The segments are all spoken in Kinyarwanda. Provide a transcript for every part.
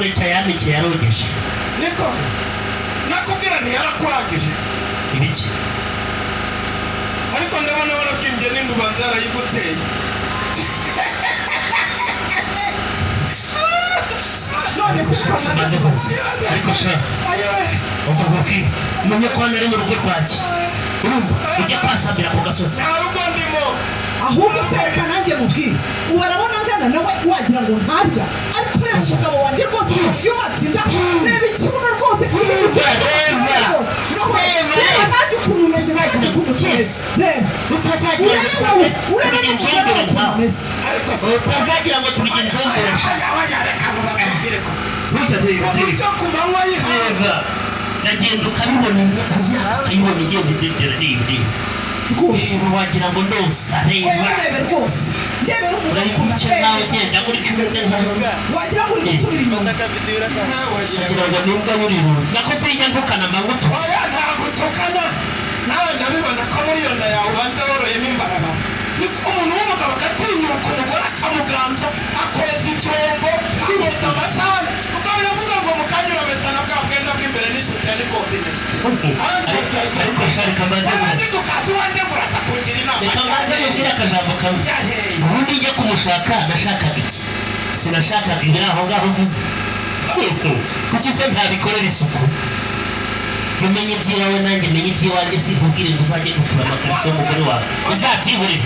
kureka yandike yarogeje niko nakubwira ntiyarakurangije ibiki ariko ndabona warabyimbye n'indubanza yarayiguteye none se kamaze ariko sha umva kuki umenye ko nari mu rugo rwanje urumva ujya pasambira ku gasozi nta rugo ndimo ahubwo se reka nanjye mubwire ubarabona ngana nawe wagira ngo ntarya ariko reba umugabo wanjye rwose iyo watsinda reba ikibuno rwose reba nanjye ukuntu umeze rwose ukuntu tumeze reba utazagira urebe n'umugore wawe ukuntu umeze ariko utazagira ngo turya injongera yareka ngo bazabwire ko reba uburyo ku manywa y'ihanga nagenda ukabibona ukayibona igenda igera n'ibiri rwose wagira ngo ndonsa reba urebe rwose ndebera umugabo ukuntu nawe ugenda uri kumeze nkaho wagira ngo uri gusubira inyuma wagira ngo nimbwa y'uriro nako sinjya ntukana amagututsi oya ntabwo utukana nawe ndabibona ko muri iyo nda yawe ubanza woroyemo imbarabara umuntu w'umugabo agatinyuka umugore akamuganza akoza icyombo akoza amasahani ubwo biravuga ngo mu kanya uramesa na bwa bwenda bw'imbere n'isutiya n'ikombinesi ariko shari kamaze warangiza ukasi wanjye muraza kungira inama reka mbanze mubwire akajambo kamwe ubundi njye kumushaka nashakaga iki sinashakaga ibiri aho ngaho uvuze kuki se ntabikorera isuku umenye iby'iwawe nanjye menye iby'iwanjye sinkubwire ngo uzajye gufura amakariso y'umugore wawe uzabyihorere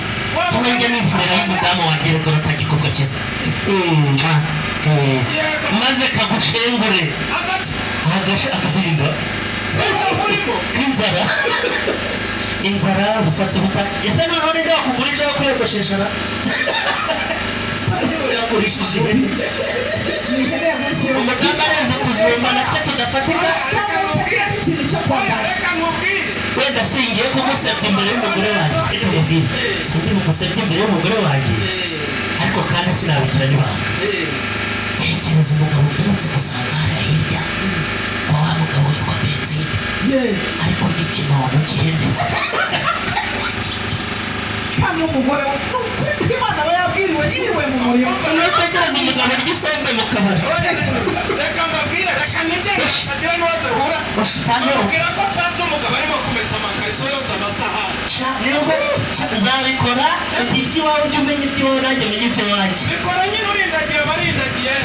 tuba njye nifurira y'umudamu wanjye reka rutagikorwa cyiza maze kagushengure agahinda k'inzara inzara ubusatsi buta ese noneho ninde wakugurije wo kwiyogoshesha yagurishije umudamu areze kuzumva natwe tudafatika wenda singiye kumusebya imbere y'umugore wanjye reka mubwire sindi bumusebye imbere y'umugore wanjye ariko kandi sinabigira n'ibanga tekereza umugabo uturutse gusanga hariya hirya wa wa mugabo witwa benzine ariko ry'ikinono gihende kandi umugore we Imana aba yabwiriwe yiriwe mu murimo unatekereza umugabo ry'isombe mu kabari reka mbabwire reka nigere agira n'uwo duhura mubwira ko nsanze umugabo arimo kumesa amakariso yoza amasahani nzabikora iby'iwawe ujye umenya iby'iwawe nanjye menye iby'iwanjye bikora nyine urindagiye barindagiye